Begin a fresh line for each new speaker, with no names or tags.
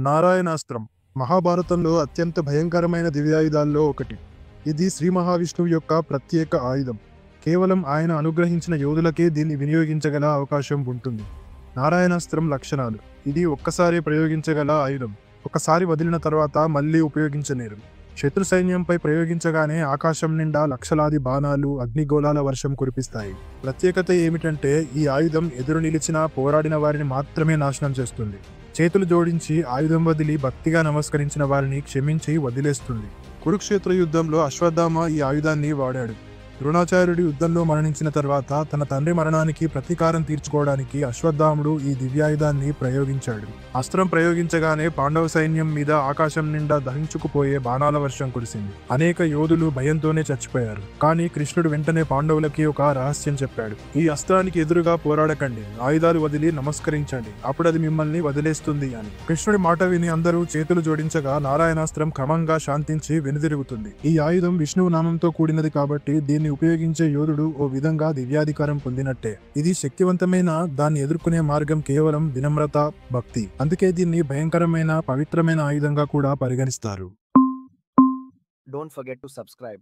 నారాయణాస్త్రం మహాభారతంలో అత్యంత భయంకరమైన దివ్యాయుధాల్లో ఒకటి. ఇది శ్రీ మహావిష్ణువు యొక్క ప్రత్యేక ఆయుధం. కేవలం ఆయన అనుగ్రహించిన యోధులకే దీన్ని వినియోగించగల అవకాశం ఉంటుంది. నారాయణాస్త్రం లక్షణాలు: ఇది ఒక్కసారి ప్రయోగించగల ఆయుధం. ఒకసారి వదిలిన తర్వాత మళ్ళీ ఉపయోగించలేరు. శత్రు సైన్యంపై ప్రయోగించగానే ఆకాశం నిండా లక్షలాది బాణాలు, అగ్నిగోళాల వర్షం కురిపిస్తాయి. ప్రత్యేకత ఏమిటంటే ఈ ఆయుధం ఎదురు నిలిచిన పోరాడిన వారిని మాత్రమే నాశనం చేస్తుంది. చేతులు జోడించి ఆయుధం వదిలి భక్తిగా నమస్కరించిన వారిని క్షమించి వదిలేస్తుంది. కురుక్షేత్ర యుద్ధంలో అశ్వత్థామ ఈ ఆయుధాన్ని వాడాడు. ద్రోణాచార్యుడి యుద్ధంలో మరణించిన తర్వాత తన తండ్రి మరణానికి ప్రతీకారం తీర్చుకోవడానికి అశ్వత్థాముడు ఈ దివ్యాయుధాన్ని ప్రయోగించాడు. అస్త్రం ప్రయోగించగానే పాండవ సైన్యం మీద ఆకాశం నిండా దహించుకుపోయే బాణాల వర్షం కురిసింది. అనేక యోధులు భయంతోనే చచ్చిపోయారు. కానీ కృష్ణుడు వెంటనే పాండవులకి ఒక రహస్యం చెప్పాడు: ఈ అస్త్రానికి ఎదురుగా పోరాడకండి, ఆయుధాలు వదిలి నమస్కరించండి, అప్పుడు అది మిమ్మల్ని వదిలేస్తుంది అని. కృష్ణుడి మాట విని అందరూ చేతులు జోడించగా నారాయణాస్త్రం క్రమంగా శాంతించి వెనుదిరుగుతుంది. ఈ ఆయుధం విష్ణువు నామంతో కూడినది కాబట్టి దీన్ని ఉపయోగించే యోధుడు ఓ విధంగా దివ్యాధికారం పొందినట్టే. ఇది శక్తివంతమైన దాన్ని ఎదుర్కొనే మార్గం కేవలం వినమ్రత, భక్తి. అందుకే దీన్ని భయంకరమైన పవిత్రమైన ఆయుధంగా కూడా పరిగణిస్తారు.
Don't forget to subscribe.